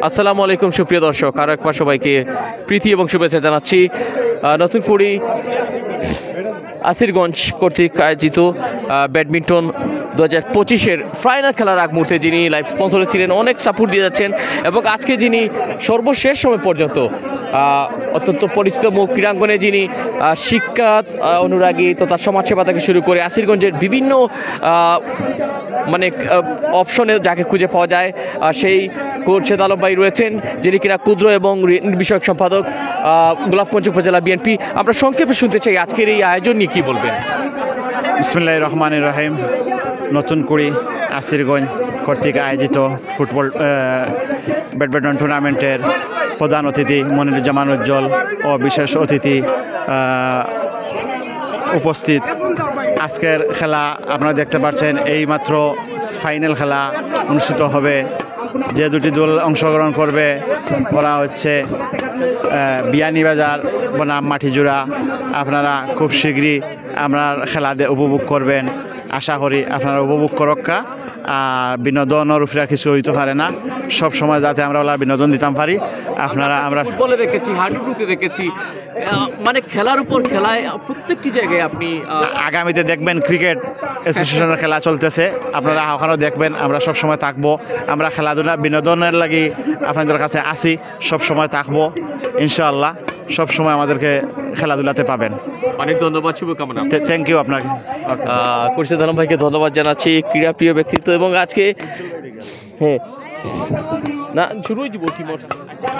আসসালামু আলাইকুম সুপ্রিয় দর্শক, আরো একবার সবাইকে প্রীতি এবং শুভেচ্ছা জানাচ্ছি। নতুন কুড়ি আসিরগঞ্জ কর্তৃক আয়োজিত ব্যাডমিন্টন 2025-এর ফাইনাল খেলার আগ মুহূর্তে যিনি লাইভ স্পন্সরে ছিলেন, অনেক সাপোর্ট দিয়ে যাচ্ছেন এবং আজকে যিনি সর্বশেষ সময় পর্যন্ত অত্যন্ত পরিচিত মুখ ক্রীড়াঙ্গনে, যিনি শিক্ষা অনুরাগী তথা সমাজসেবা থেকে শুরু করে আসিরগঞ্জের বিভিন্ন অপশনে যাকে খুঁজে পাওয়া যায় সেই খুরশেদ আলম ভাই রয়েছেন, যিনি কিনা ক্ষুদ্র এবং ঋণ বিষয়ক সম্পাদক গোলাপগঞ্জ উপজেলা বিএনপি। আমরা সংক্ষেপে শুনতে চাই আজকের এই আয়োজন নিয়ে কী বলবেন। বিসমিল্লাহির রহমানির রহিম। নতুন কুড়ি আসিরগঞ্জ কর্তৃক আয়োজিত ফুটবল ব্যাডমিন্টন টুর্নামেন্টের প্রধান অতিথি মনিরুজ্জামান উজ্জ্বল ও বিশেষ অতিথি উপস্থিত। আজকের খেলা আপনারা দেখতে পাচ্ছেন, এইমাত্র ফাইনাল খেলা অনুষ্ঠিত হবে। যে দুটি দল অংশগ্রহণ করবে ওরা হচ্ছে বিয়ানীবাজার বনাম মাটিজোড়া। আপনারা খুব শীঘ্রই আপনার খেলা উপভোগ করবেন, আশা করি আপনারা উপভোগ করক্কা। আর বিনোদনের উপরে কিছু হইতে পারে না, সব সময় যাতে আমরা ওলা বিনোদন দিতাম পারি। আপনারা আমরা ফুটবলে দেখেছি, হাডুডুতে দেখেছি, খেলার উপর খেলায় প্রত্যেকটি জায়গায় আপনি আগামীতে দেখবেন ক্রিকেট অ্যাসোসিয়েশনের খেলা চলতেছে, আপনারা ওখানেও দেখবেন। আমরা সব সময় থাকবো, আমরা খেলাধুলা বিনোদনের লাগি আপনাদের কাছে আসি, সব সময় থাকবো ইনশাআল্লাহ। সব সময় আমাদেরকে খেলাধুলাতে পাবেন। অনেক ধন্যবাদ, শুভকামনা। থ্যাংক ইউ আপনাকে। খুরশেদ আলম ভাইকে ধন্যবাদ জানাচ্ছি, ক্রীড়াপ্রিয় ব্যক্তিত্ব। এবং আজকে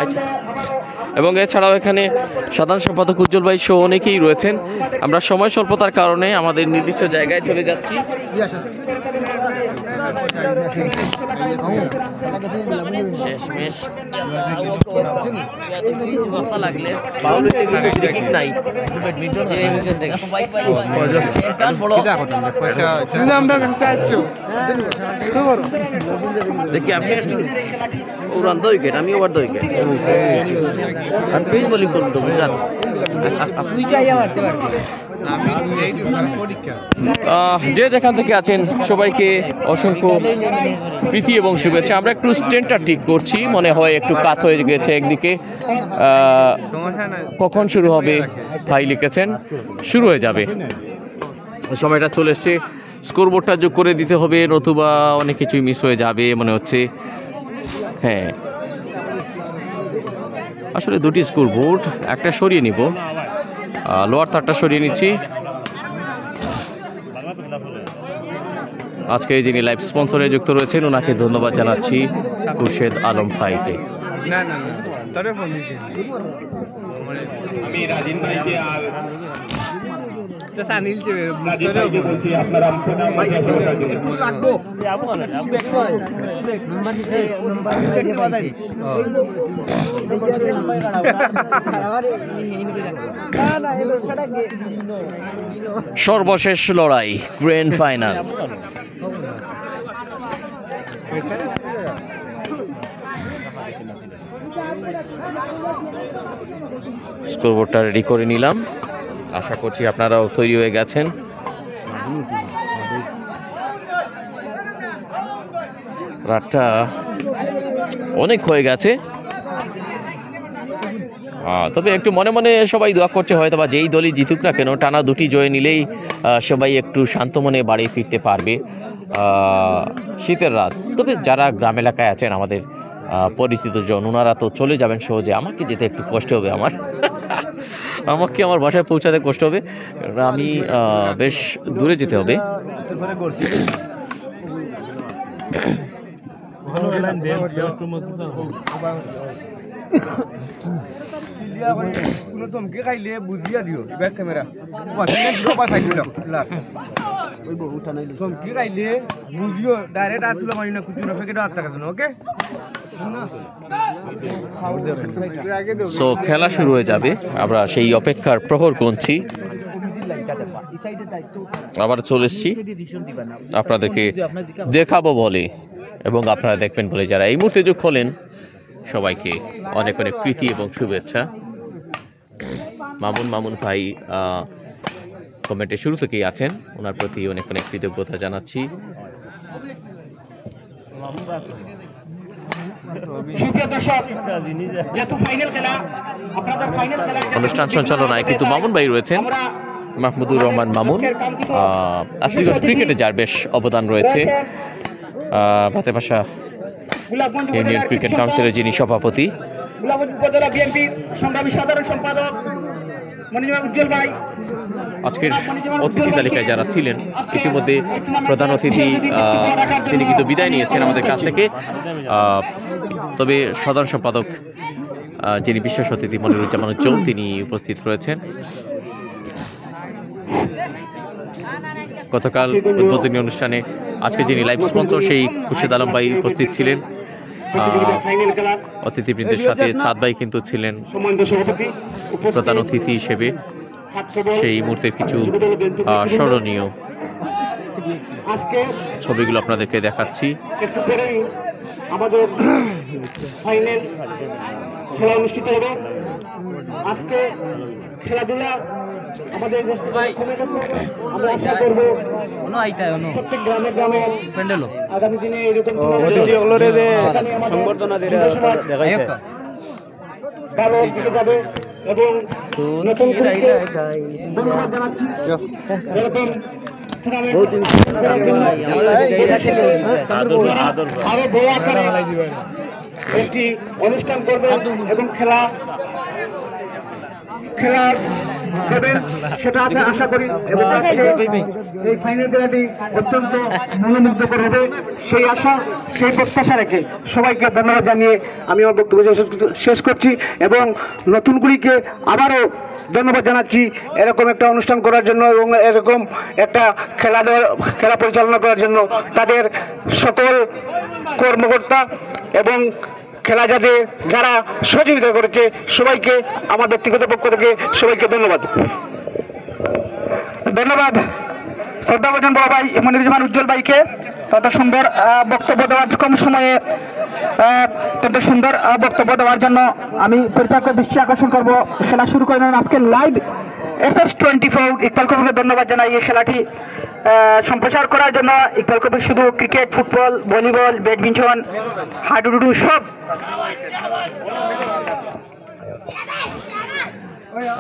আচ্ছা, এবং এছাড়াও এখানে সাধারণ সম্পাদক উজ্জ্বল ভাই সহ অনেকেই রয়েছেন। আমরা সময় স্বল্পতার কারণে আমাদের নির্দিষ্ট জায়গায় চলে যাচ্ছি। শেষমেশ লাগলে দেখি আপনি উড়ান 2 উইকেট, আমি ওভার 2 উইকেট, আমি পেজ বোলিং করব তো গুজরাট। যে যেখান থেকে আছেন সবাইকে অসংখ্য প্রীতি এবং শুভেচ্ছা। আমরা একটু স্ট্যান্ডটা ঠিক করছি, মনে হয় একটু কাত হয়ে গেছে একদিকে। কখন শুরু হবে ভাই লিখেছেন, শুরু হয়ে যাবে, সময়টা চলে এসছে। স্কোরবোর্ডটা যোগ করে দিতে হবে, নতুবা অনেক কিছুই মিস হয়ে যাবে মনে হচ্ছে। হ্যাঁ, আসলে দুটি স্কোরবোর্ড, একটা সরিয়ে নিব, লোয়ার তারটা সরিয়ে নিচ্ছি। আজকে যিনি লাইভ স্পন্সরে যুক্ত রয়েছেন ওনাকে ধন্যবাদ জানাচ্ছি, খুরশেদ আলম ভাইকে। আমি রাজিন ভাইকে আর সর্বশেষ লড়াই, গ্র্যান্ড ফাইনাল। স্কোরবোর্ডটা রেডি করে নিলাম, আশা করছি আপনারাও তৈরি হয়ে গেছেন। রাতটা অনেক হয়ে গেছে, তবে একটু মনে মনে সবাই দোয়া করছে হয়তো বা যেই দলই জিতুক না কেন টানা দুটি জয় নিলেই সবাই একটু শান্ত মনে বাড়ি ফিরতে পারবে। শীতের রাত, তবে যারা গ্রাম এলাকায় আছেন আমাদের পরিচিত জন, ওনারা তো চলে যাবেন সহজে। আমাকে যেতে একটু কষ্ট হবে, আমাকে আমার বাসায় পৌঁছাতে কষ্ট হবে, আমি বেশ দূরে যেতে হবে। সো খেলা শুরু হয়ে যাবে, আমরা সেই অপেক্ষার প্রহর গুনছি। আবার চলে এসেছি আপনাদেরকে দেখাবো বলে এবং আপনারা দেখবেন বলে। যারা এই মুহূর্তে যোগ হলেন সবাইকে অনেক অনেক প্রীতি এবং শুভেচ্ছা। মামুন ভাই কমেন্টে শুরু থেকেই আছেন, ওনার প্রতি অনেক অনেক কৃতজ্ঞতা জানাচ্ছি। সুপ্রিয় দর্শক, যেহেতু ফাইনাল খেলা, আপনাদের ফাইনাল খেলা অনুষ্ঠান সঞ্চালনায় কিন্তু মামুন ভাই রয়েছেন, মাহমুদুর রহমান মামুন। আসিগঞ্জ ক্রিকেটে যার বেশ অবদান রয়েছে। ভাতেপাশা ইউনিয়ন ক্রিকেট কাউন্সিলের যিনি সভাপতি, গোলাপগঞ্জ উপজেলা বিএনপির সংগ্রামী সাধারণ সম্পাদক মনিরুজ্জামান উজ্জ্বল ভাই। আজকের অতিথি তালিকায় যারা ছিলেন, ইতিমধ্যে প্রধান অতিথি তিনি কিন্তু বিদায় নিয়েছেন আমাদের কাছ থেকে। তবে সাধারণ সম্পাদক যিনি বিশেষ অতিথি মনিরুজ্জামান উজ্জ্বল, তিনি উপস্থিত রয়েছেন। গতকাল উদ্বোধনী অনুষ্ঠানে আজকে যিনি লাইভ স্পন্সর সেই খুরশেদ আলম ভাই উপস্থিত ছিলেন। অতিথিবৃন্দের সাথে ছাদ ভাই কিন্তু ছিলেন প্রধান অতিথি হিসেবে। সেই মুহূর্তের কিছু স্মরণীয় ছবিগুলো আপনাদেরকে দেখাচ্ছি। আমাদের ফাইনাল খেলা অনুষ্ঠিত হবে আজকে। খেলাধুলা আমাদের আমরা আশা করবো প্রত্যেক গ্রামে গ্রামে আগামী দিনে এরকম ভালো দিকে যাবে এবং নতুন করে ধন্যবাদ জানাচ্ছি। এরকম আরো বড় আকারে একটি অনুষ্ঠান করবে এবং খেলা হবে সেটা আমরা আশা করি। এবং এই ফাইনাল খেলাটি অত্যন্ত মনোমুগ্ধকর হবে সেই আশা, সেই প্রত্যাশা রেখে সবাইকে ধন্যবাদ জানিয়ে আমি আমার বক্তব্য শেষ করছি এবং নতুনগুলিকে আবারও ধন্যবাদ জানাচ্ছি এরকম একটা অনুষ্ঠান করার জন্য এবং এরকম একটা খেলা পরিচালনা করার জন্য তাদের সকল কর্মকর্তা এবং খেলা যারা সহযোগিতা করেছে সবাইকে আমার ব্যক্তিগত পক্ষ থেকে সবাইকে ধন্যবাদ। শ্রদ্ধাভাজন বড় ভাই মনিরুজ্জামান উজ্জ্বল ভাইকে তত সুন্দর বক্তব্য দেওয়ার কম সময়ে তত সুন্দর বক্তব্য দেওয়ার জন্য আমি পরিচালকের দৃষ্টি আকর্ষণ করবো। খেলা শুরু করে দেন আজকে লাইভ SS24 ইকবাল কবিরকে ধন্যবাদ জানাই এই খেলাটি সম্প্রচার করার জন্য। ইকবাল কবির শুধু ক্রিকেট, ফুটবল, ভলিবল, ব্যাডমিন্টন, হাডুডু সব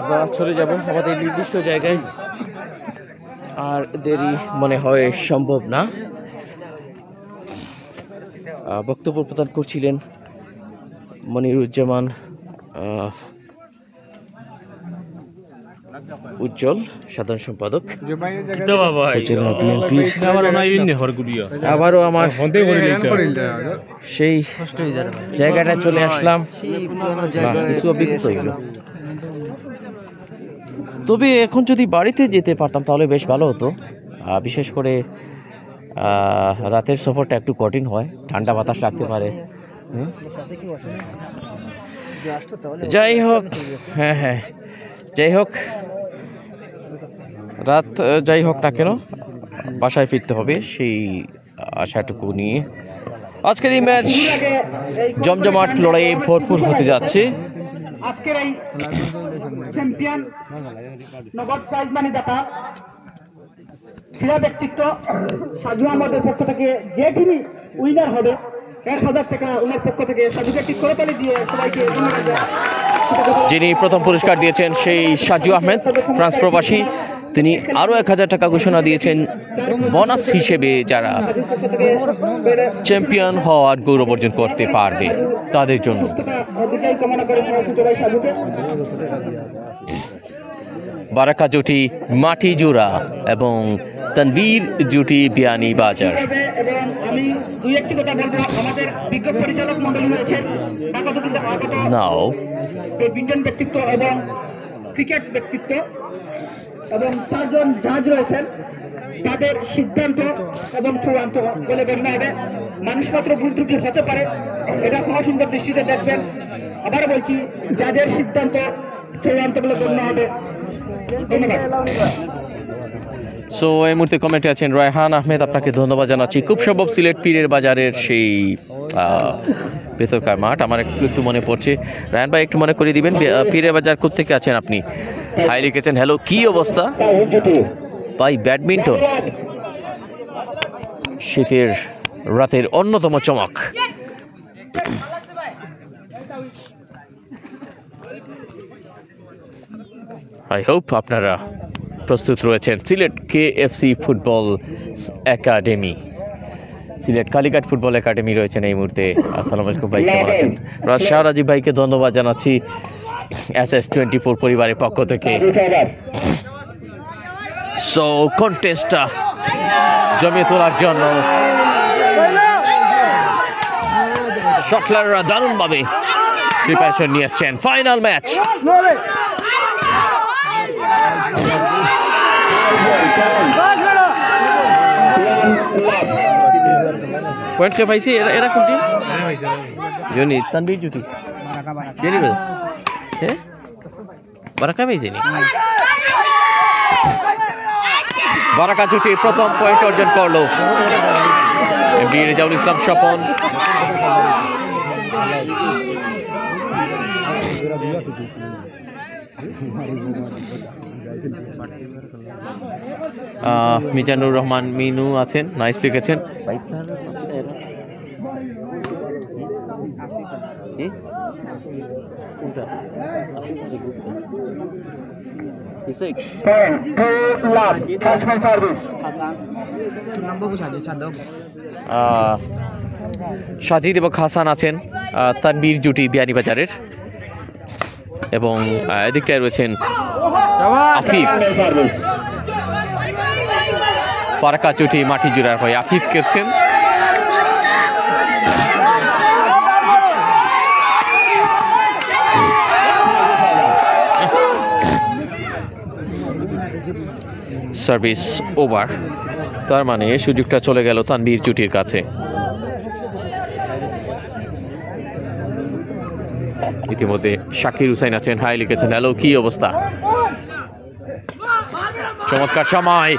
আমরা চলে যাব আমাদের নির্দিষ্ট জায়গায়, আর দেরি মনে হয় সম্ভব না। বক্তব্য প্রদান করছিলেন মনিরুজ্জামান উজ্জ্বল, সাধারণ সম্পাদক আবারও আমার সেই জায়গাটা চলে আসলাম। তবে এখন যদি বাড়িতে যেতে পারতাম তাহলে বেশ ভালো হতো। বিশেষ করে রাতের সফরটা একটু কঠিন হয়, ঠান্ডা বাতাস লাগতে পারে। যাই হোক, হ্যাঁ যাই হোক, রাত যাই হোক না কেন বাসায় ফিরতে হবে সেই আশাটুকু নিয়ে আজকের এই ম্যাচ জমজমাট লড়াইয়ে ভরপুর হতে যাচ্ছে। আজকের এই চ্যাম্পিয়ন নগদ প্রাইজ মানি দাতা ক্রীড়া ব্যক্তিত্ব সাজু আহমদের পক্ষ থেকে যে টিমই উইনার হবে 1000 টাকা ওনার পক্ষ থেকে সাজুকে একটি করতালি দিয়ে সবাইকে ধন্যবাদ। যিনি প্রথম পুরস্কার দিয়েছেন সেই সাজু আহমেদ ফ্রান্স প্রবাসী, তিনি আরও 1000 টাকা ঘোষণা দিয়েছেন বোনাস হিসেবে যারা চ্যাম্পিয়ন হওয়ার গৌরব অর্জন করতে পারবে তাদের জন্য। বারাকা জুটি মাটি জোড়া এবং তানভীর জুটি বিয়ানি বাজার। আমি দুই একটি কথা বলবো, আমাদের বিজ্ঞ পরিচালক মণ্ডলী রয়েছেন, নাও ব্যাডমিন্টন ব্যক্তিত্ব এবং ক্রিকেট ব্যক্তিত্ব এবং 4 জন জাজ রয়েছেন। তাদের সিদ্ধান্ত এবং চূড়ান্ত বলে গণ্য হবে। মানুষ মাত্র ভুল ত্রুটি হতে পারে, এটা কোনো সুন্দর দৃষ্টিতে দেখবেন। আবার বলছি, যাদের সিদ্ধান্ত চূড়ান্ত বলে গণ্য হবে। ধন্যবাদ। সো এই মুহূর্তে কমেন্টে আছেন রায়হান আহমেদ, আপনাকে ধন্যবাদ জানাচ্ছি। খুব সম্ভব সিলেট পীরের বাজারের সেই ভেতরকার মাঠ আমার একটু মনে পড়ছে। রায়হান ভাই একটু মনে করিয়ে দিবেন পীরের বাজার কোত্থেকে আছেন আপনি? হাই লিখেছেন, হ্যালো কি অবস্থা ভাই? ব্যাডমিন্টন শীতের রাতের অন্যতম চমক। আই হোপ আপনারা প্রস্তুত রয়েছেন। Sylhet KFC football academy, Sylhet Kalighat football academy রয়েছেন এই মুহূর্তে। আসসালামু আলাইকুম ভাই, কেমন আছেন? শাহ রাজীব ভাইকে ধন্যবাদ জানাচ্ছি SS24 পরিবারের পক্ষ থেকে। সো কন্টেস্টটা জমিয়ে তোলার জন্য শটলাররা দারুণভাবে প্রিপারেশন নিয়ে আসছেন। ফাইনাল ম্যাচ, পয়েন্ট কে পাইছি এরা কোন টিম? জনি তানবীর জুটি জনি বল হ্যাঁ বারাকা পাইছে নি? বারাকা জুটি প্রথম পয়েন্ট অর্জন করলো। এমডি রেজাউল ইসলাম স্বপন মিজানুর রহমান মিনু আছেন, নাইস লিখেছেন। সাজিদ এবং হাসান আছেন তানবীর জুটি বিয়ানীবাজারের, এবং এদিকটায় রয়েছেন আফিফ। বারাকা জুটি মাটি জুড়ার হয়ে আফিফ খেলছেন। সার্ভিস ওভার, তার মানে সুযোগটা চলে গেল তানবীর জুটির কাছে। ইতিমধ্যে শাকির হুসাইন আছেন, হাই লিখেছেন। হ্যালো, কি অবস্থা? চমৎকার সময়,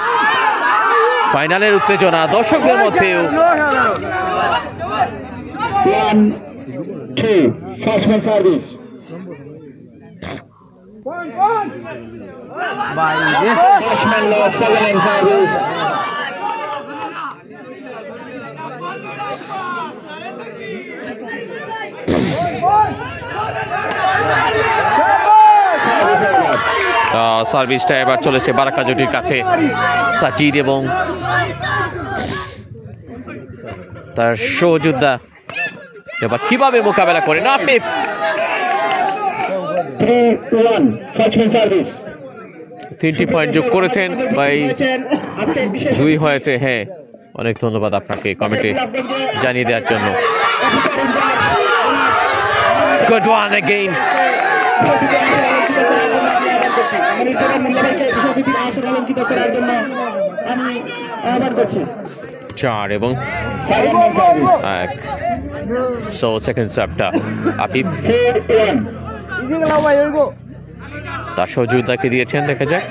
ফাইনালের উত্তেজনা দর্শকদের মধ্যেও। সার্ভিসটা এবার চলেছে বারাকা জুটির কাছে। সাজিদ এবং তার সহযোদ্ধা এবার কিভাবে মোকাবেলা করে না আপনি 3টি পয়েন্ট যোগ করেছেন ভাই, 2 হয়েছে। হ্যাঁ, অনেক ধন্যবাদ আপনাকে কমেন্টে জানিয়ে দেওয়ার জন্য। Good one again. চার এবং 1। সো সেকেন্ড সার্ভটা আফিফ তার সহযোগিতাকে দিয়েছেন, দেখা যাক।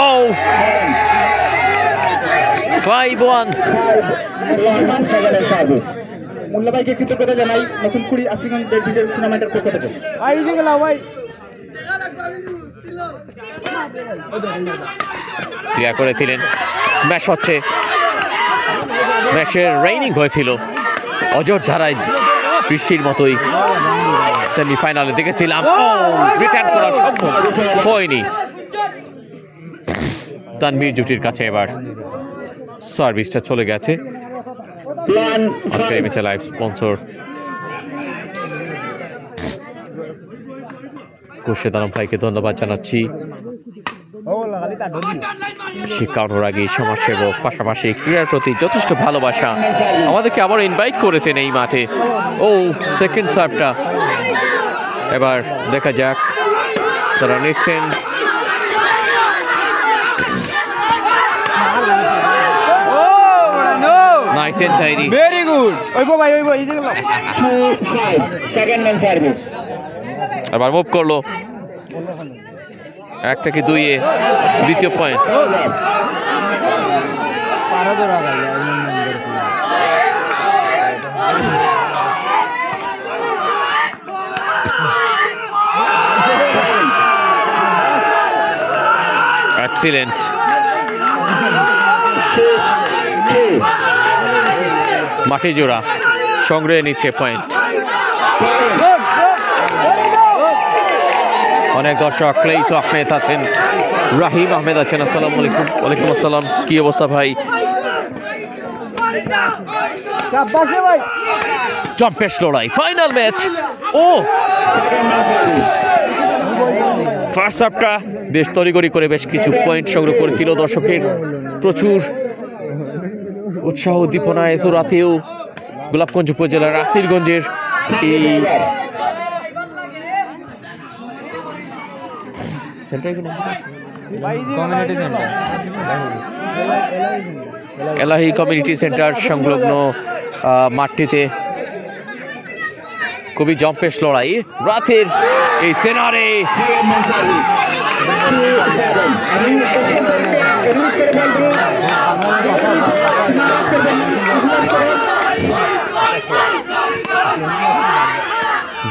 Oh, 5-1। মুল্লাভাইকে কৃতজ্ঞতা জানাই নতুন কুড়ি আশিগঞ্জ ডিজিটাল টুর্নামেন্টের পক্ষ থেকে। ক্লিয়ার করেছিলেন, স্ম্যাশ হচ্ছে। স্ম্যাশের রেইনিং হয়েছিল অজর ধারায়, বৃষ্টির মতোই সেমিফাইনালে দেখেছিলাম। রিটার্ন করা সম্ভব হয়নি তানবীর জুটির কাছে। এবার সার্ভিসটা চলে গেছে। আজকের ম্যাচের লাইভ স্পন্সর খুরশেদ আলম ভাইকে ধন্যবাদ জানাচ্ছি। শিক্ষা অনুরাগী, সমাজসেবক, পাশাপাশি ক্রীড়ার প্রতি যথেষ্ট ভালোবাসা, আমাদেরকে আবার ইনভাইট করেছেন এই মাঠে। সেকেন্ড সার্ভটা এবার দেখা যাক তারা নিচ্ছেন। Nice and tidy, very good. ওইবো ভাই, ওইবো, এই যে 2-5 সেকেন্ড ম্যান সার্ভিস। এবার মুভ করলো 1 থেকে 2-এ দ্বিতীয় পয়েন্ট। এক্সিলেন্ট। মাটি জোড়া সংগ্রহে নিচ্ছে পয়েন্ট। অনেক দর্শক ক্লেইস আহমেদ আছেন, রাহিম আহমেদ আছেন। আসসালামু আলাইকুম। ওয়ালাইকুম আসসালাম। কি অবস্থা ভাই? জম্পেশ লড়াই, ফাইনাল ম্যাচ। ও ফার্স্ট হাফটা বেশ তড়িগড়ি করে বেশ কিছু পয়েন্ট সংগ্রহ করেছিল। দর্শকের প্রচুর উৎসাহ উদ্দীপনা এত রাতেও গোলাপগঞ্জ উপজেলার আসিরগঞ্জের এই এলাহি কমিউনিটি সেন্টার সংলগ্ন মাঠটিতে খুবই জম্পেশ লড়াই রাতের এই সেনারে।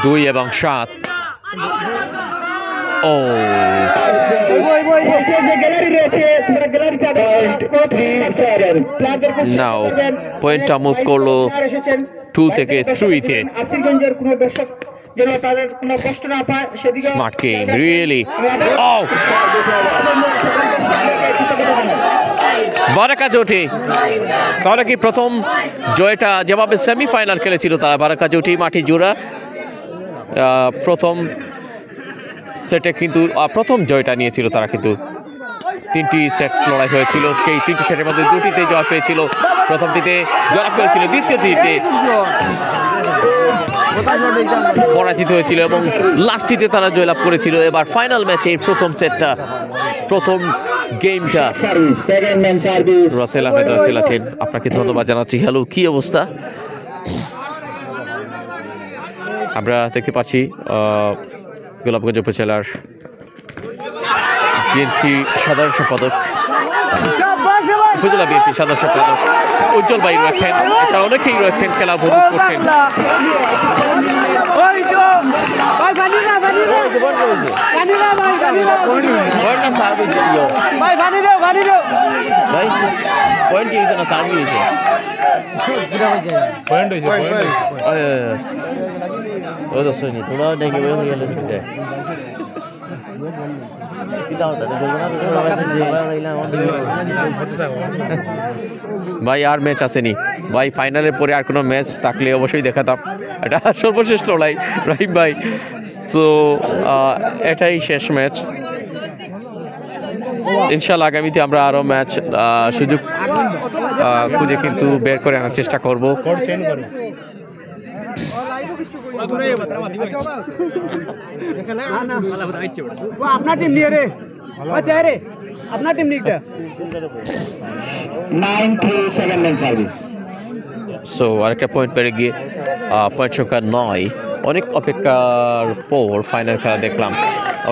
দুই এবং 7। ও নাও পয়েন্টটা মুভ করলো 2 থেকে 3-তে। Smart game, really. ও বারাকা জোটি, তাহলে কি প্রথম জয়টা যেভাবে সেমিফাইনাল খেলেছিল তারা, বারাকা জোটি মাটি জোড়া প্রথম সেটে কিন্তু প্রথম জয়টা নিয়েছিল তারা, কিন্তু 3টি সেট লড়াই হয়েছিল। সেই 3টি সেটের মধ্যে 2টিতে জয় পেয়েছিল, প্রথমটিতে জয় পেয়েছিল, দ্বিতীয়টিতে পরাজিত হয়েছিল এবং লাস্টটিতে তারা জয়লাভ করেছিল। এবার ফাইনাল ম্যাচে প্রথম সেটটা, প্রথম গেমটা। রাসেল আহমেদ রাসেল আছেন, আপনাকে ধন্যবাদ জানাচ্ছি। হ্যালো, কি অবস্থা? আমরা দেখতে পাচ্ছি গোলাপগঞ্জ উপজেলার বিএনপি সাধারণ সম্পাদক, উপজেলা বিএনপি সাধারণ সম্পাদক উজ্জ্বল ভাই রয়েছেন, এছাড়া অনেকেই রয়েছেন খেলা উপভোগ করছেন। পয়েন্ট কি হয়েছে না সার্ভ হয়েছে? ওই তো শুনি তোরা দেখে হয়ে গেলে ভাই আর ম্যাচ আসেনি ভাই, ফাইনালের পরে আর কোনো ম্যাচ থাকলে অবশ্যই দেখাতাম। এটা সর্বশেষ লড়াই রাহিম ভাই, তো এটাই শেষ ম্যাচ। ইনশাল্লাহ আগামীতে আমরা আরো ম্যাচ সুযোগ খুঁজে কিন্তু বের করে আনার চেষ্টা করব। আপনার টিম নিয়ে রে, আচ্ছা রে আপনার টিম নিকটা 9-7 মেন সার্ভিস। সো আরেকটা পয়েন্ট পেরে গিয়ে পয়েন্ট সংখ্যা 9। অনেক অপেক্ষার পর ফাইনাল খেলা দেখলাম।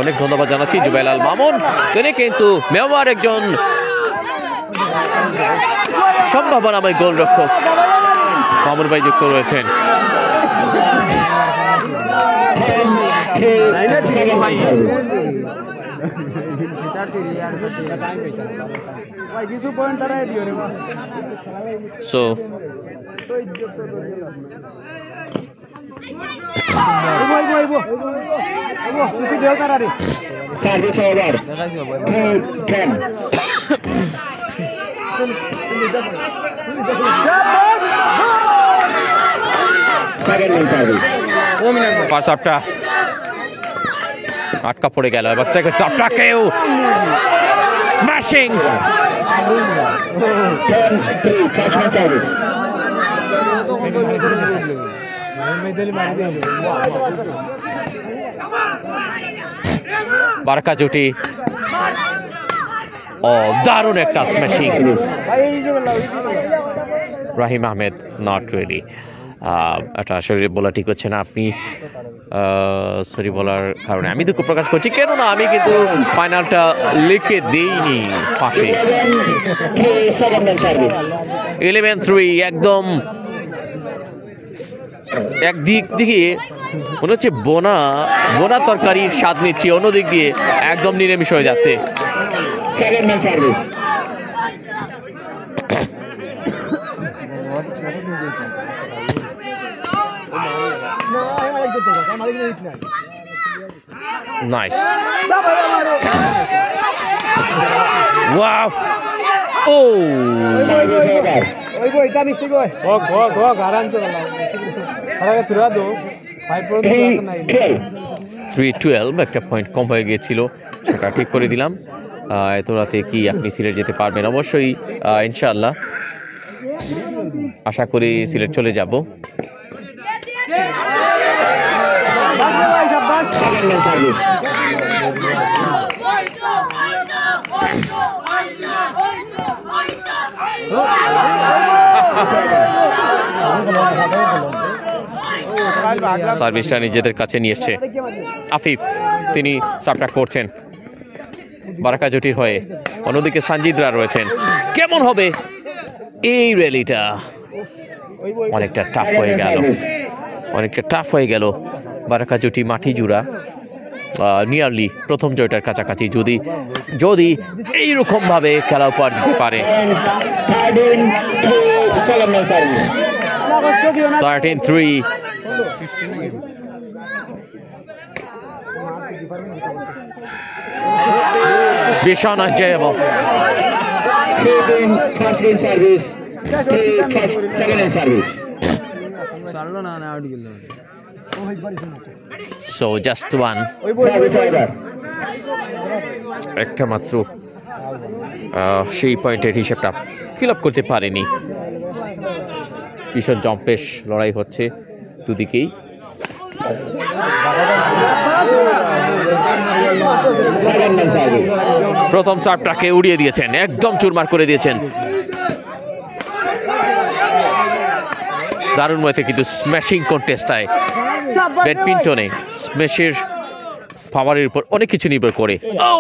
অনেক ধন্যবাদ জানাচ্ছি জুবাইল আল মামুন, তিনি কিন্তু মেওয়ার একজন সম্ভাবনাময় গোলরক্ষক। মামুন ভাই যুক্ত রয়েছেন। So service over 2-10। ফার্স্ট হাফটা আটকা পড়ে গেল, এবার চাপটাকেও স্ম্যাশিং। বারাকা জুটি, ও দারুণ একটা smashing. Rahim Ahmed not ready. এটা শরীরে বলা ঠিক হচ্ছে না, আপনি সরি বলার কারণে আমি দুঃখ প্রকাশ করছি, কেননা আমি কিন্তু ফাইনালটা লিখে দিইনি পাশে। 11-3 একদম একদিক দিয়ে মনে হচ্ছে বোনা বোনা তরকারির স্বাদ নিচ্ছে, অন্যদিক দিয়ে একদম নিরামিষ হয়ে যাচ্ছে। নাইস, ওয়াও, ও ওই গো এটা মিষ্টি গো গো গারান চলা খারাপ ছিল তো 5 পর্যন্ত নাই 3-12 একটা পয়েন্ট কম হয়ে গিয়েছিল, সেটা ঠিক করে দিলাম। এত রাতে কি আপনি সিলেট যেতে পারবেন? অবশ্যই ইনশাআল্লাহ, আশা করি সিলেট চলে যাব। সার্ভিসটা নিজেদের কাছে নিয়ে এসছে আফিফ, তিনি সাবট্রাক করছেন বারাকা জুটির হয়ে। অন্যদিকে সানজিদরা রয়েছেন। কেমন হবে এই র্যালিটা? অনেকটা টাফ হয়ে গেল, অনেকটা টাফ হয়ে গেল। বারাকা জুটি মাটি জুড়া নিয়ারলি প্রথম জয়টার কাছাকাছি, যদি যদি এইরকম ভাবে খেলা উপহার দিতে পারে। 13-3 ভীষণ enjoyable. So just one. একটা মাত্র সেই পয়েন্টের হিসাবটা ফিল আপ করতে পারেনি। ভীষণ জম্পেশ লড়াই হচ্ছে দুদিকেই। প্রথম চারটাকে উড়িয়ে দিয়েছেন, একদম চুরমার করে দিয়েছেন। দারুণ মতে কিন্তু স্ম্যাশিং কন্টেস্টায় ব্যাডমিন্টনে স্ম্যাশের পাওয়ারের উপর অনেক কিছু নির্ভর করে। ও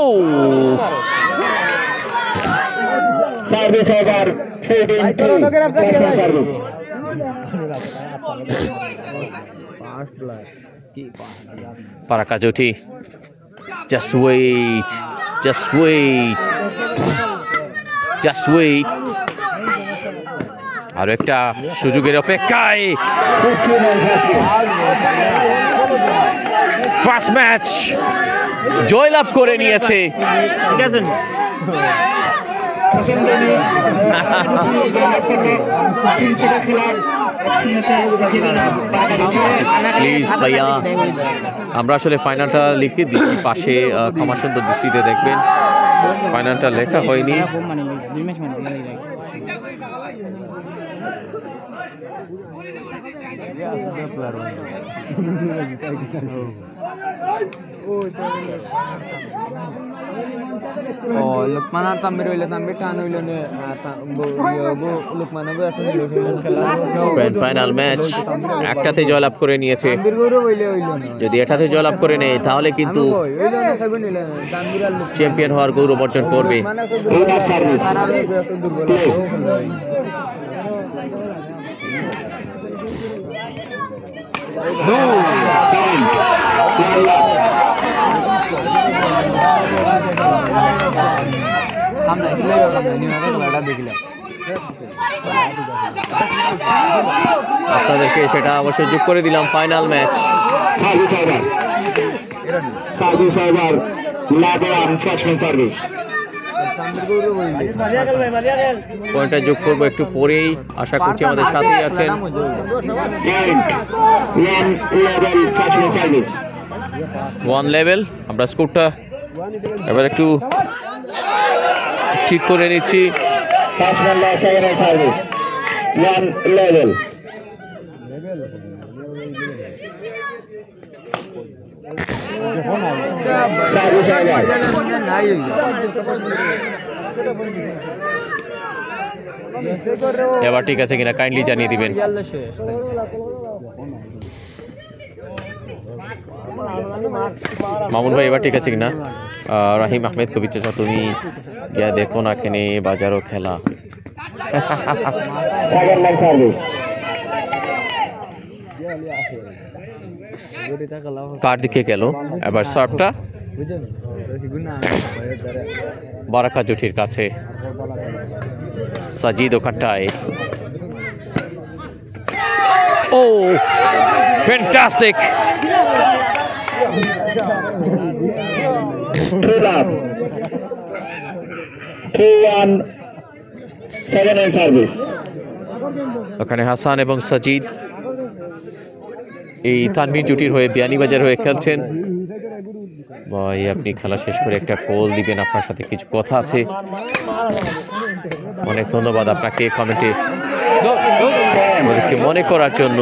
service over 13-2 Baraka Jyoti, just wait, just wait, just wait. আর একটা সুযোগের অপেক্ষায় ফার্স্ট ম্যাচ জয়লাভ করে নিয়েছে। প্লিজ ভাইয়া, আমরা আসলে ফাইনালটা লিখে দিচ্ছি পাশে, ক্ষমা সুন্দর দৃষ্টিতে দেখবেন। ফাইনালটা লেখা হয়নি। লুকমান আর তাম্বির হইলে তাম্বির টান হইল লুকমান গ্র্যান্ড ফাইনাল ম্যাচ একটাতে জয়লাভ করে নিয়েছে। যদি এটাতে জয়লাভ করে নেয় তাহলে কিন্তু চ্যাম্পিয়ন হওয়ার গৌরব অর্জন করবে। আপনাদেরকে সেটা অবশ্যই যোগ করে দিলাম। ফাইনাল ম্যাচ পয়েন্টটা যোগ করবো একটু পরেই, আশা করছি আমাদের সাথেই আছেন। 1 লেভেল। আমরা স্কোরটা এবার একটু ঠিক করে নিচ্ছি। এবার ঠিক আছে কিনা কাইন্ডলি জানিয়ে দিবেন। মামুন ভাই এবার ঠিক আছে কিনা? রাহিম আহমেদ কবি চাচা, তুমি গিয়া দেখো না কেনে বাজারও খেলা। কার দিকে গেল এবার সার্ভটা বারাকা জুটির কাছে সাজিদ ওখানটায় ও ফ্যান্টাস্টিক ওখানে হাসান এবং সাজিদ এই তানভীর জুটির হয়ে বিয়ানীবাজার হয়ে খেলছেন। ভাই আপনি খেলা শেষ করে একটা কল দিবেন, আপনার সাথে কিছু কথা আছে। অনেক ধন্যবাদ আপনাকে কমেন্টে আমাদেরকে মনে করার জন্য।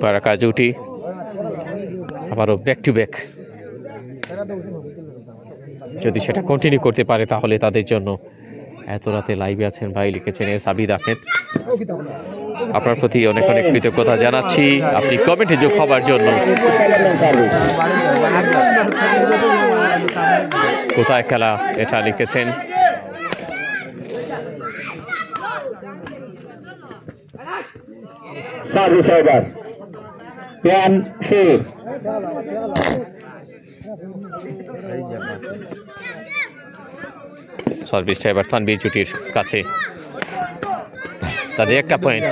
বারাকা জুটি আবারও ব্যাক টু ব্যাক, যদি সেটা কন্টিনিউ করতে পারে তাহলে তাদের জন্য। এত রাতে লাইভে আছেন ভাই, লিখেছেন এস আবিদ আহমেদ, আপনার প্রতি অনেক অনেক কৃতজ্ঞতা জানাচ্ছি আপনি কমেন্টে যোগ হবার জন্য। কোথায় খেলা এটা লিখেছেন। সার্ভিসটা এবার তানভীর জুটির কাছে, তাদের একটা পয়েন্ট।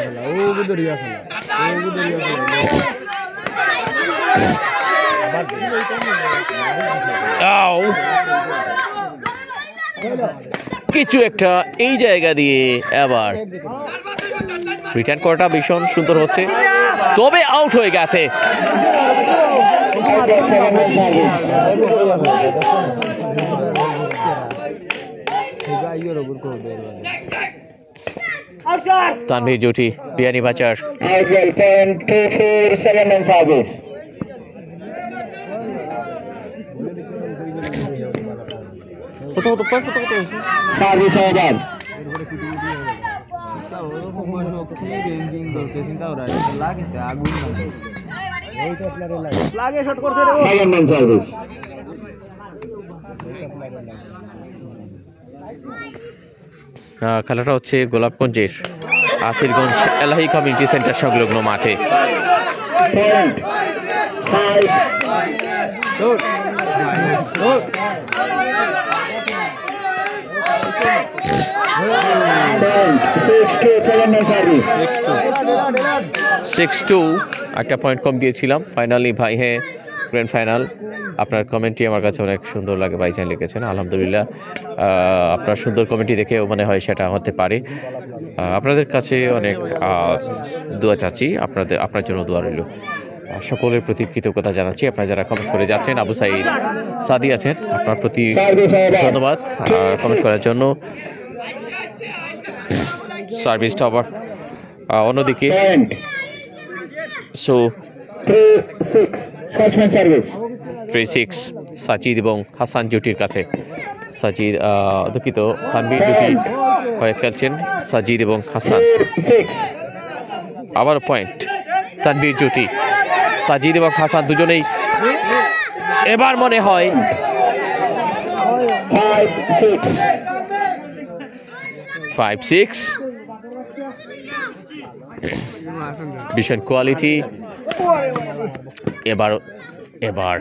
কিছু একটা এই জায়গা দিয়ে এবার রিটার্ন করাটা ভীষণ সুন্দর হচ্ছে, তবে আউট হয়ে গেছে। তানভীর জুটি বিয়ানীবাজার। খেলাটা হচ্ছে গোলাপগঞ্জের আসিরগঞ্জ এলাহি কমিউনিটি সেন্টার সংলগ্ন মাঠে। একটা পয়েন্ট কম দিয়েছিলাম ফাইনালি ভাই। হ্যাঁ, গ্র্যান্ড ফাইনাল। আপনার কমেন্টটি আমার কাছে অনেক সুন্দর লাগে, ভাইজান লিখেছেন। আলহামদুলিল্লাহ, আপনার সুন্দর কমেন্টটি দেখেও মনে হয় সেটা হতে পারে। আপনাদের কাছে অনেক দোয়া চাচ্ছি, আপনার জন্য দোয়া রইল। সকলের প্রতি কৃতজ্ঞতা জানাচ্ছি। আপনারা যারা কমেন্ট করে যাচ্ছেন, আবু সাইদ সাদি আছেন, আপনার প্রতি ধন্যবাদ কমেন্ট করার জন্য। সার্ভিসটা আবার অন্যদিকে, সো 3-6 সাজিদ এবং হাসান জুটির কাছে। সাজিদ দুঃখিত, তানভীর জুটি হয়ে খেলছেন সাজিদ এবং হাসান। আবার পয়েন্ট তানভীর জুটি, সাজিদ এবং হাসান দুজনেই। এবার মনে হয় 5-6 ভীষণ কোয়ালিটি। এবার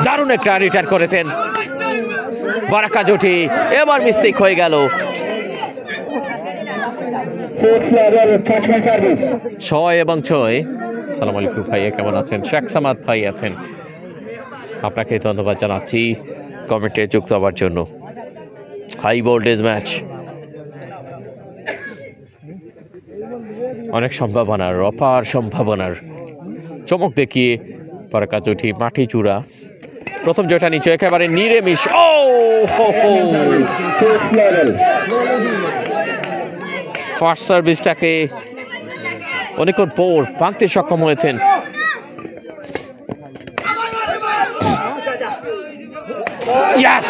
দারুণ একটা রিটার্ন করেছেন বারাকা জুটি। এবার মিস্টেক হয়ে গেল। 6 এবং 6। সালাম আলাইকুম ভাইয়া, কেমন আছেন? শেখ সামাদ ভাই আছেন, আপনাকে ধন্যবাদ জানাচ্ছি কমেন্টে যুক্ত হওয়ার জন্য। হাই ভোল্টেজ ম্যাচ, অনেক সম্ভাবনার, অপার সম্ভাবনার চমক দেখিয়ে বারাকা জুটি মাটি চূড়া। প্রথম জয়টা নিচে একেবারে নিরেমিষ। ও ফার্স্ট সার্ভিসটাকে অনেকক্ষণ পর ভাঙতে সক্ষম হয়েছেন। Yes!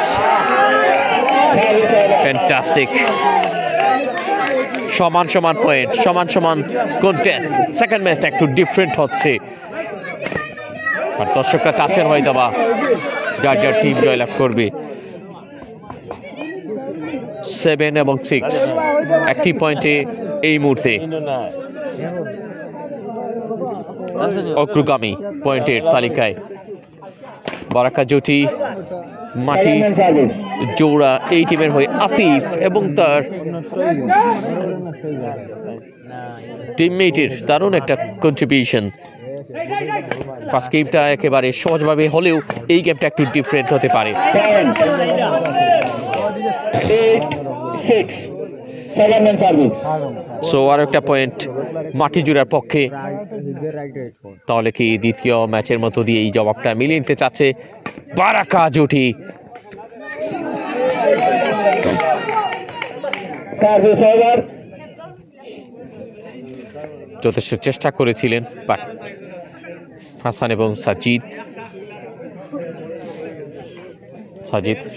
Fantastic! সমান পয়েন্ট, সমান কন্টেস্ট। সেকেন্ড ম্যাচটা একটু ডিফারেন্ট হচ্ছে। আর দর্শকরা চাচ্ছেন হয়তো বা যার যার টিম জয়লাভ করবে। 7 এবং 6 একটি পয়েন্টে এই মুহূর্তে অগ্রগামী পয়েন্টের তালিকায়। বারাকা জুটি মাটি জোড়া এই টিমের হয়ে আফিফ এবং তার টিমমেটের দারুণ একটা কন্ট্রিবিউশন। ফার্স্ট গেমটা একেবারে সহজভাবে হলেও এই গেমটা একটু ডিফারেন্ট হতে পারে। 7 সার্ভিস। সো আর একটা পয়েন্ট মাটি জোড়ার পক্ষে। তাহলে কি দ্বিতীয় ম্যাচের মতো দিয়ে এই জবাবটা মিলিয়ে নিতে চাচ্ছে বারাকা জুটি। যথেষ্ট চেষ্টা করেছিলেন বাট হাসান এবং সাজিদ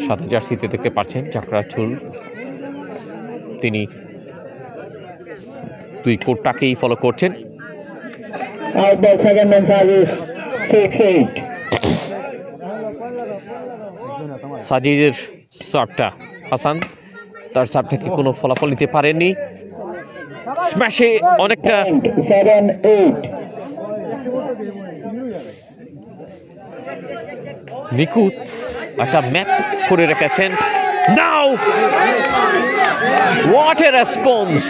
সাদা জার্সিতে দেখতে পাচ্ছেন চাকরা চুল, তিনি দুই কোডটাকেই ফলো করছেন। সাজিদের সার্ভটা, হাসান তার সার্ভ থেকে কোনো ফলাফল নিতে পারেননি। স্ম্যাশে অনেকটা নিখুঁত একটা ম্যাপ করে রেখেছেন। Now what a response.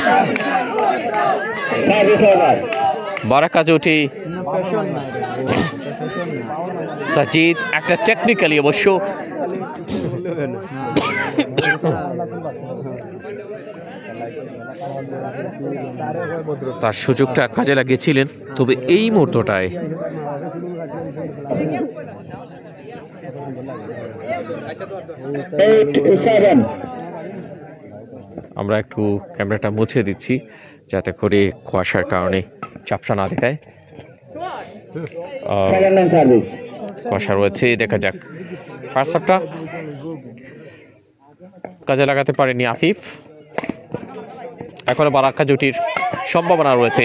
বারাকা জুটি সাজিদ একটা টেকনিক্যালি অবশ্য তার সুযোগটা কাজে লাগিয়েছিলেন, তবে এই মুহূর্তটায় আমরা একটু ক্যামেরাটা মুছে দিচ্ছি যাতে করে কুয়াশার কারণে চাপসা না দেখায়। কুয়াশা রয়েছে, দেখা যাক। ফার্স্ট হাফটা কাজে লাগাতে পারেনি আফিফ। এখনো বারাকা জুটির সম্ভাবনা রয়েছে।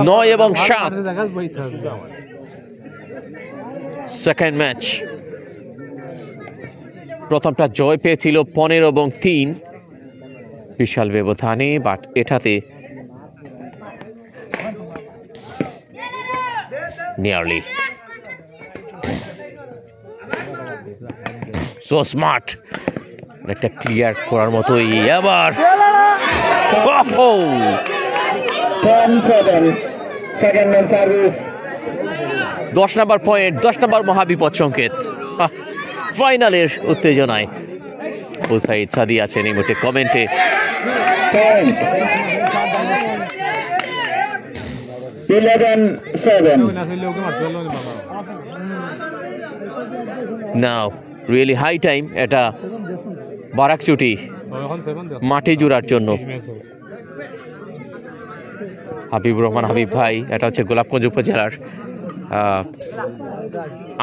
9 এবং 7 সেকেন্ড ম্যাচ। প্রথমটা জয় পেয়েছিল 15 এবং 3 বিশাল ব্যবধানে, বাট এটাতে নিয়ারলি সো স্মার্ট, একটা ক্লিয়ার করার মতোই। আবার 10 নম্বর পয়েন্ট, 10 নম্বর মহাবিপদ সংকেত ফাইনালের উত্তেজনায়। হুসাইদ সাদি আছেন এই মুহূর্তে কমেন্টে। নাও রিয়েলি হাই টাইম এটা বারাক জুটি মাটি জোড়ার জন্য। হাবিবুর রহমান হাবিব ভাই, এটা হচ্ছে গোলাপগঞ্জ উপজেলার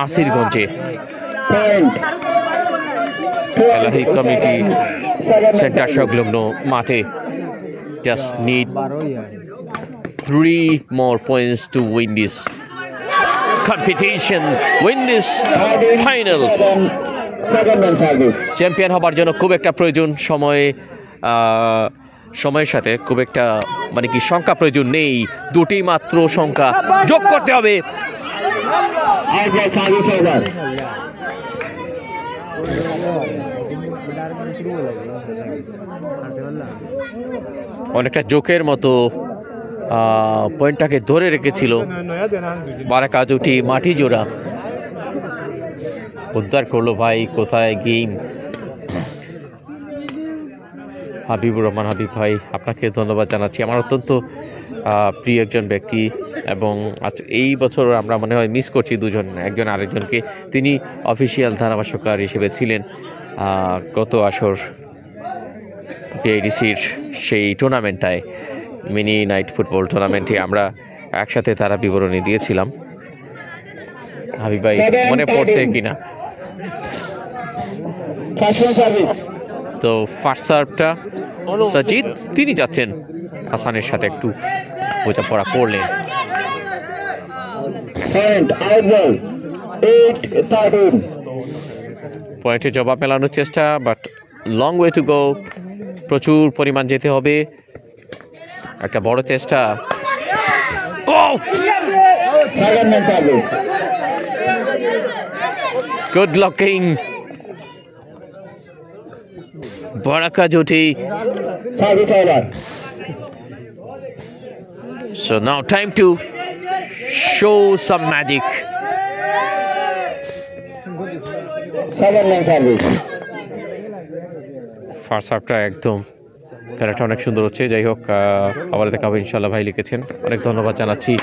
আসিরগঞ্জে এলাহি কমিটি সেন্টার সংলগ্ন মাঠে। Just need 3 more points to win this competition, win this final. Champion হবার জন্য খুব একটা প্রয়োজন সময়ের সাথে খুব একটা মানে কি সংখ্যা প্রয়োজন নেই, 2টি মাত্র সংখ্যা যোগ করতে হবে। অনেকটা জোকের মতো পয়েন্টটাকে ধরে রেখেছিল বারাকা জুটি মাটি জোড়া। উদ্ধার করলো ভাই, কোথায় গেম। হাবিবুর রহমান হাবিব ভাই, আপনাকে ধন্যবাদ জানাচ্ছি। আমার অত্যন্ত প্রিয় একজন ব্যক্তি এবং আজ এই বছর আমরা মনে হয় মিস করছি দুজন, একজন আরেকজনকে। তিনি অফিসিয়াল ধারাভাষ্যকার হিসেবে ছিলেন গত আসর বিআইডিসির সেই টুর্নামেন্টটায়, মিনি নাইট ফুটবল টুর্নামেন্টে আমরা একসাথে তারা বিবরণী দিয়েছিলাম। হাবিব ভাই মনে পড়ছে কিনা? তো ফার্স্ট সার্ভটা সাজিদ, তিনি যাচ্ছেন হাসানের সাথে একটু বোঝাপড়া করলেন। পয়েন্টে জবাব মেলানোর চেষ্টা, but long way to go, প্রচুর পরিমাণ যেতে হবে। একটা বড় চেষ্টা, গুড লকিং, বরাকা জুটি। So now time to show some magic. First হাফটা একদম খেলাটা অনেক সুন্দর হচ্ছে। যাই হোক, আবার দেখাবো ইনশাল্লাহ। ভাই লিখেছেন, অনেক ধন্যবাদ জানাচ্ছি।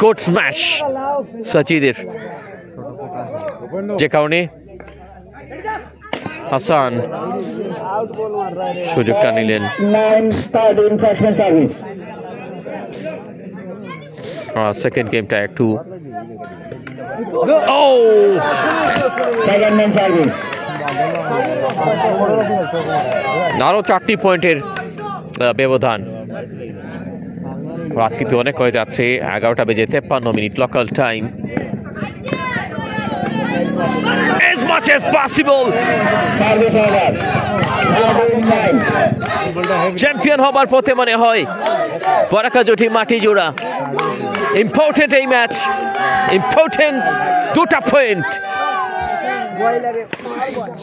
কোট স্ম্যাশ সাজিদের, যে কারণে হাসান সুযোগটা নিলেন। সেকেন্ড গেমটা একটু আরো 4টি পয়েন্টের ব্যবধান। রাত কিন্তু অনেক হয়ে যাচ্ছে, 11টা বেজে 53 minute local time. As much as possible champion হবার পথে মনে হয় বরাকা জুটি মাটি জোড়া। ইম্পর্টেন্ট এই ম্যাচ, ইম্পর্টেন্ট দুটা পয়েন্ট।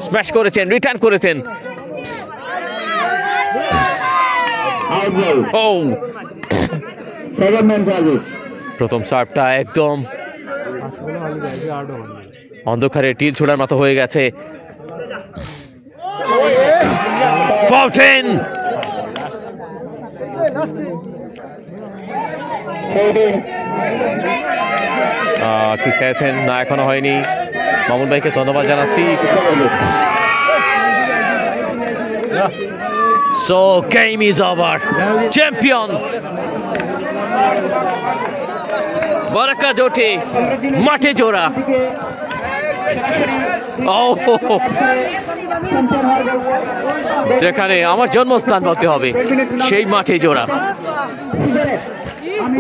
স্ম্যাশ করেছেন, রিটার্ন করেছেন। প্রথম সার্ভটা একদম অন্ধকারে টিল ছোড়ার মতো হয়ে গেছে। কি খেয়েছেন না, এখনো হয়নি। মামুন ভাইকে ধন্যবাদ জানাচ্ছি। So game is over. Champion বরাকা জোটে মাঠে জোড়া। যেখানে আমার জন্মস্থান বলতে হবে, সেই মাঠে জোড়া।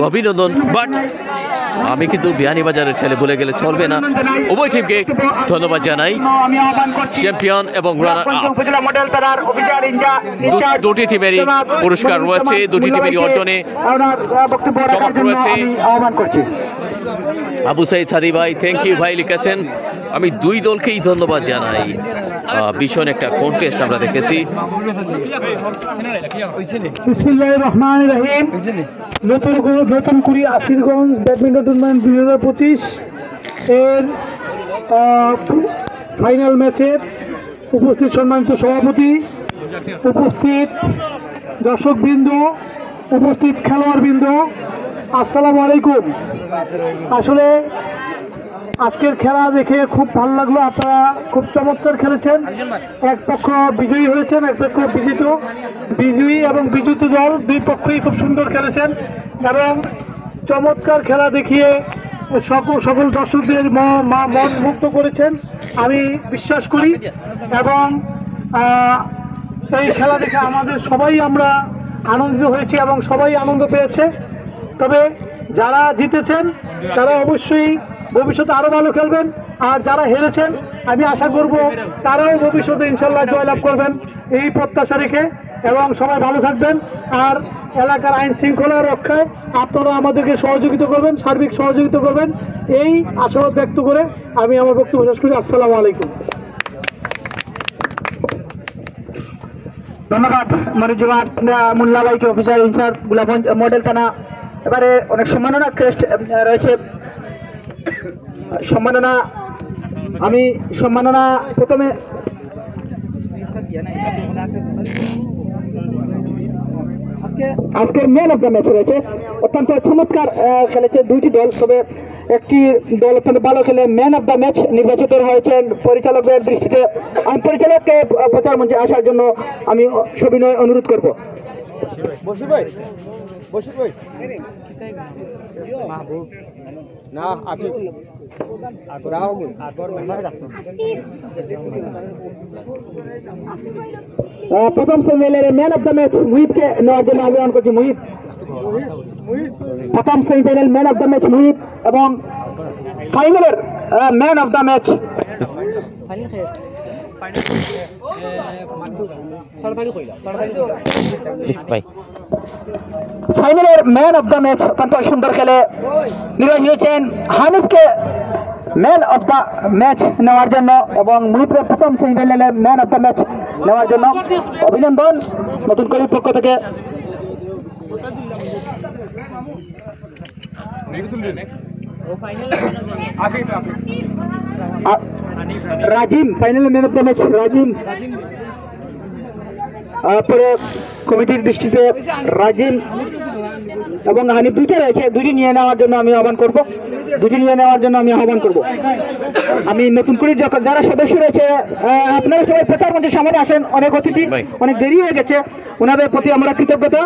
অভিনন্দন, বাট আমি কিন্তু বিয়ানীবাজারের ছেলে বলে গেলে চলবে না। উভয় টিমকে ধন্যবাদ জানাই। চ্যাম্পিয়ন এবং রানার আপ দুটি টিমেরই পুরস্কার রয়েছে, দুটি টিমেরই অর্জনে চমক রয়েছে। আবু সাইদ সাদি ভাই, থ্যাংক ইউ ভাই লিখেছেন। আমি দুই দলকেই ধন্যবাদ জানাই। ভীষণ একটা কন্টেস্ট আমরা দেখেছি। বিসমিল্লাহির রহমানির রহিম। নতুনকুড়ি আসিরগঞ্জ ব্যাডমিন্টন টুর্নামেন্ট 2025 এর ফাইনাল ম্যাচে উপস্থিত সম্মানিত সভাপতি, উপস্থিত দর্শকবৃন্দ, উপস্থিত খেলোয়াড়বৃন্দ, আসসালামু আলাইকুম। আসলে আজকের খেলা দেখে খুব ভালো লাগলো। আপনারা খুব চমৎকার খেলেছেন। এক পক্ষ বিজয়ী হয়েছেন, এক পক্ষ বিজয়ী এবং বিজিত দল দুই পক্ষই খুব সুন্দর খেলেছেন এবং চমৎকার খেলা দেখিয়ে সকল দর্শকদের মন মুগ্ধ করেছেন আমি বিশ্বাস করি। এবং এই খেলা দেখে আমাদের সবাই আমরা আনন্দিত হয়েছি এবং সবাই আনন্দ পেয়েছে। তবে যারা জিতেছেন তারা অবশ্যই ভবিষ্যতে আরো ভালো খেলবেন, আর যারা হেরেছেন আমি আশা করব তারাও ভবিষ্যতে ইনশাল্লাহ জয়লাভ করবেন, এই প্রত্যাশা রেখে। এবং সবাই ভালো থাকবেন, আর এলাকার আইন শৃঙ্খলা রক্ষায় আপনারা আমাদেরকে সহযোগিতা করবেন, সার্বিক সহযোগিতা করবেন, এই আশাবাদ ব্যক্ত করে আমি আমার বক্তব্য শেষ করি। আসসালামু আলাইকুম। ধন্যবাদ মনিজুমান মোল্লা ভাইকে, অফিসার ইনচার্জ গোলাপগঞ্জ মডেল থানা। এবারে অনেক সম্মাননা ক্রেস্ট রয়েছে, সম্মাননা আমি সম্মাননা প্রথমে আজকের ম্যান অফ দ্য ম্যাচ রয়েছে। অত্যন্ত চমৎকার খেলেছে দুইটি দল, তবে একটি দল অত্যন্ত ভালো খেলে ম্যান অফ দ্য ম্যাচ নির্বাচিত হয়েছেন পরিচালকের দৃষ্টিতে। আমি পরিচালককে প্রচার মঞ্চে আসার জন্য আমি সবিনয় অনুরোধ করব। না প্রথম সেমিফাইনালের ম্যান অফ দ্য ম্যাচ মুহিতকে নেওয়ার জন্য আবেদন করছি। মুহিত, প্রথম semifinal man of the match Muhit, এবং ফাইনালের ম্যান অফ দ্য ম্যাচ ফাইনালের ম্যান অফ দ্য ম্যাচ অত্যন্ত সুন্দর খেলে নির্বাচিত হয়েছেন হানিফকে ম্যান অফ দ্য ম্যাচ নেওয়ার জন্য, এবং মুহিতের প্রথম সেমিফাইনালে ম্যান অফ দ্য ম্যাচ নেওয়ার জন্য অভিনন্দন নতুন কমিটির পক্ষ থেকে। রাজিম final man of the match রাজিম, পরে কমিটির দৃষ্টিতে রাজিম এবং হানিফ দুইটা রয়েছে, দুটি নিয়ে নেওয়ার জন্য আমি আহ্বান করব, আমি নতুন করে যারা সদস্য রয়েছে আপনারা সবাই প্রচার মঞ্চের সামনে আসেন, অনেক অতিথি অনেক দেরি হয়ে গেছে, ওনাদের প্রতি আমরা কৃতজ্ঞতা।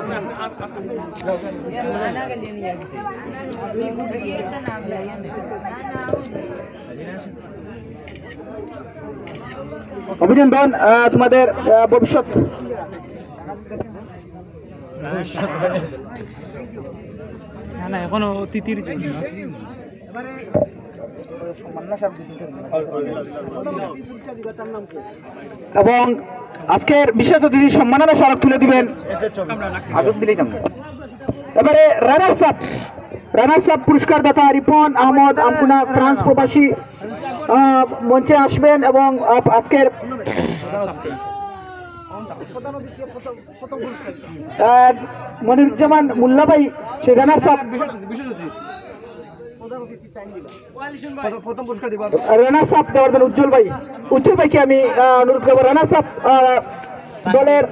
অভিনন্দন তোমাদের ভবিষ্যৎ। এখনো অতিথির জন্য এবং আজকের বিশেষ অতিথি সম্মাননা স্মারক তুলে দিবেন। এবারে রানার্স আপ পুরস্কার দাতা রিপন আহমদ আমকুনা ফ্রান্স প্রবাসী মঞ্চে আসবেন, এবং আজকের মনিরুজ্জামান মুল্লাভাই সেই রানার্স আপ দেওয়ার জন্য উজ্জ্বল ভাইকে আমি অনুরোধ করবো। রানার্স আপ দলের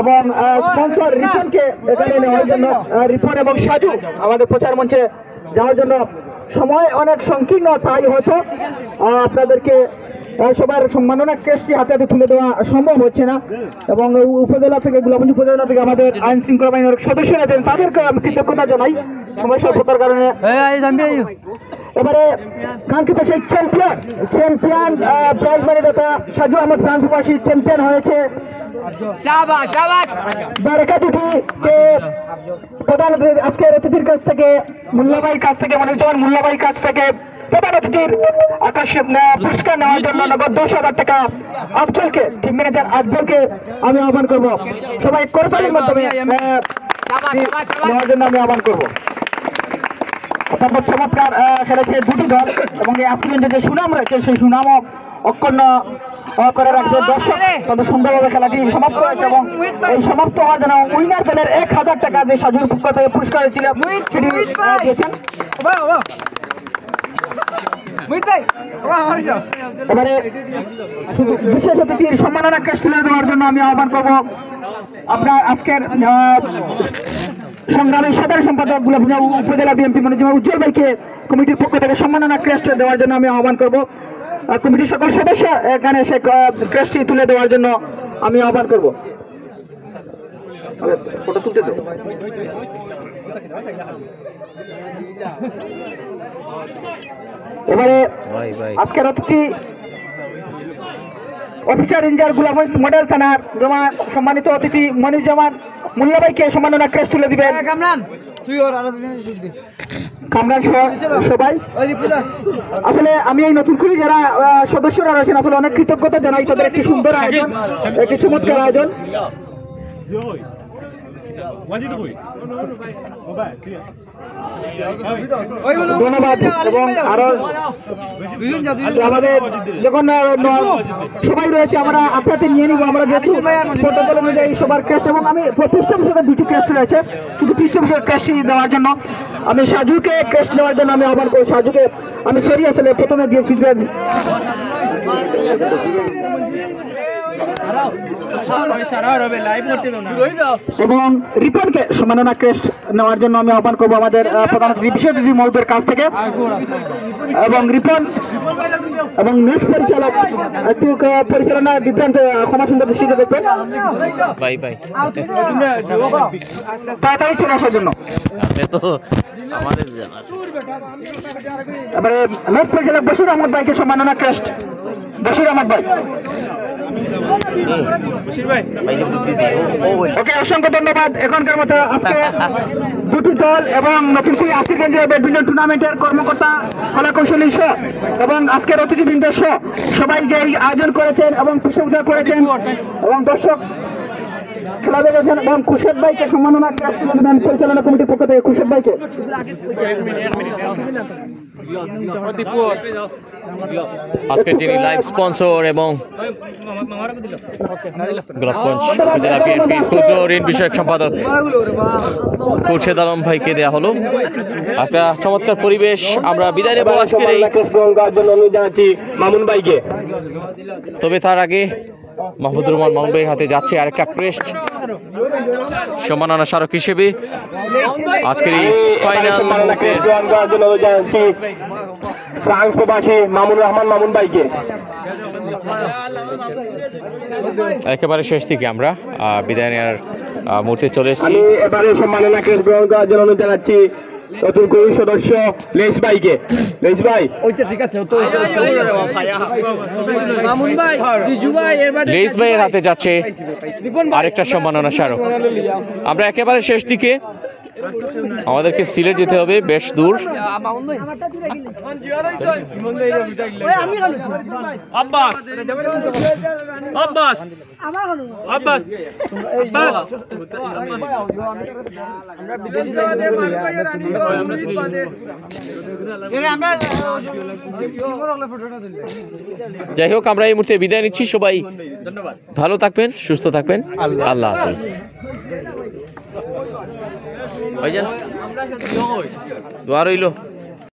এবং স্পন্সর রিপনকে এখানে নেওয়ার জন্য, রিপন এবং সাজু আমাদের প্রচার মঞ্চে যাওয়ার জন্য। সময় অনেক সংকীর্ণ, তাই হয়তো আপনাদেরকে সবার সম্মাননা ক্রেস্টটি হাতে হাতে তুলে দেওয়া সম্ভব হচ্ছে না, এবং উপজেলা থেকে গোলাপগঞ্জ উপজেলা থেকে আমাদের আইন শৃঙ্খলা বাহিনীর সদস্যরা আছেন, তাদেরকে আমি কৃতজ্ঞতা জানাই সময় স্বল্পতার কারণে। এবারে কাঙ্ক্ষিত সেই চ্যাম্পিয়ন প্রাইজ মানি দাতা সাজু আহমদ ফ্রান্স প্রবাসী চ্যাম্পিয়ন হয়েছে। প্রধান আজকের অতিথির কাছ থেকে মুল্লাভাইয়ের কাছ থেকে মুল্লাভাইয়ের কাছ থেকে প্রধান অতিথির আকর্ষণ পুরস্কার নেওয়ার জন্য নগদ 10,000 টাকা আফজলকে, টিম ম্যানেজার আফজলকে আমি আহ্বান করবো। সবাই করতালির মাধ্যমে নেওয়ার জন্য আমি আহ্বান করবো। অত্যন্ত চমৎকার খেলেছে দুটি দল, এবং এই আজকের যে সুনাম রয়েছে সেই সুনামও অক্ষুণ্ণ করে রাখবে। দর্শক কত সুন্দরভাবে খেলাটি সমাপ্ত হয়েছে, এবং এই সমাপ্ত হওয়ার জন্য উইনার দলের 1,000 টাকা যে সাজুর পক্ষ থেকে পুরস্কার হয়েছিল সেটি দিয়েছেন। এবারে বিশেষ অতিথির সম্মাননা ক্রেস্ট তুলে দেওয়ার জন্য আমি আহ্বান করবো আপনার আজকের সংগ্রামী সাধারণ সম্পাদক উপজেলা বিএনপি মনিরুজ্জামান উজ্জ্বল ভাইকে কমিটির পক্ষ থেকে সম্মাননা ক্রেস্ট দেওয়ার জন্য আমি আহ্বান করবো। কমিটির সকল সদস্য এখানে সে ক্রেস্টটি তুলে দেওয়ার জন্য আমি আহ্বান করবো। ফটো তুলতে তো এবারে আজকের অতিথি অফিসার ইনচার্জ গোলাপগঞ্জ মডেল থানার সম্মানিত অতিথি মনিরুজ্জামান মুল্লাভাইকে সম্মাননা ক্রেস্ট তুলে দিবেন। কামরান সবাই আসলে আমি এই নতুন করে যারা সদস্যরা রয়েছেন আসলে অনেক কৃতজ্ঞতা জানাই, তাদের একটি সুন্দর আয়োজন, একটি চমৎকার আয়োজন। ধন্যবাদ। এবং আরো আমাদের যখন সবাই রয়েছে আমরা আপনাতে নিয়ে নিবো, আমরা যেহেতু প্রোটোকল অনুযায়ী সবার ক্রেস্ট, এবং আমি পৃষ্ঠপোষকের সাথে দুটি ক্রেস্ট রয়েছে, শুধু পৃষ্ঠপোষকের ক্রেস্ট দেওয়ার জন্য আমি সাজুকে ক্রেস্ট দেওয়ার জন্য আমি আহ্বান করি। সাজুকে আমি সরি আসলে প্রথমে দিয়েছি এবং রিপনকে সম্মাননা ক্রেস্ট নেওয়ার জন্য আমি আহ্বান করবো আমাদের প্রধান অতিথি বিশেষ অতিথি মহোদয়ের কাছ থেকে। এবং রিপন এবং নেক্সট পরিচালক একটু পরিচালনা বিভ্রান্ত ক্ষমা সুন্দর দৃষ্টিতে দেখবেন, তাড়াতাড়ি চলে আসার জন্য। এবারে লোক পরিচালক বশির আহমদ ভাইকে সম্মাননা ক্রেস্ট। বশির আহমদ ভাই, ওকে অসংখ্য ধন্যবাদ। এখনকার মতো আজকে দুটি দল এবং নতুন করে আশিরগঞ্জের ব্যাডমিন্টন টুর্নামেন্টের কর্মকর্তা, কলাকৌশলী সহ এবং আজকের অতিথিবৃন্দ সহ সবাই যে এই আয়োজন করেছেন এবং প্রশংসা করেছেন এবং দর্শক খেলা দেখেছেন এবং খুরশেদ ভাইকে সম্মাননা ক্রেস্ট পরিচালনা কমিটির পক্ষ থেকে খুরশেদ ভাইকে। আজকে যিনি লাইভ স্পন্সর এবং গোলাপগঞ্জ উপজেলা বিএনপির ক্ষুদ্র ঋণ বিষয়ক সম্পাদক খুরশেদ আলম ভাইকে দেওয়া হলো। একটা চমৎকার পরিবেশ। আমরা বিদায় নেব আজকের এই, মামুন ভাইকে। তবে তার আগে মাহমুদুর রহমান মামুন ভাইয়ের হাতে যাচ্ছে আরেকটা ক্রেস্ট সম্মাননা স্মারক হিসেবে আজকের এই ফাইনাল ফ্রান্স প্রবাসী মামুনুর রহমান মামুন ভাইকে। একেবারে শেষ থেকে আমরা বিদায় নেওয়ার মুহূর্তে চলে এসেছি। আমি এবারে সম্মাননা ক্রেস্ট গ্রহণ করার জন্য অনুরোধ জানাচ্ছি নতুন কমিটির সদস্য লেস ভাইকে। লেস ভাই, লেইস ভাইয়ের হাতে যাচ্ছে আরেকটা সম্মাননা স্মারক। আমরা একেবারে শেষ দিকে, আমাদেরকে সিলেট যেতে হবে, বেশ দূর। যাই হোক, আমরা এই মুহূর্তে বিদায় নিচ্ছি। সবাই ভালো থাকবেন, সুস্থ থাকবেন। আল্লাহ হাফেজ। দোয়া রইল।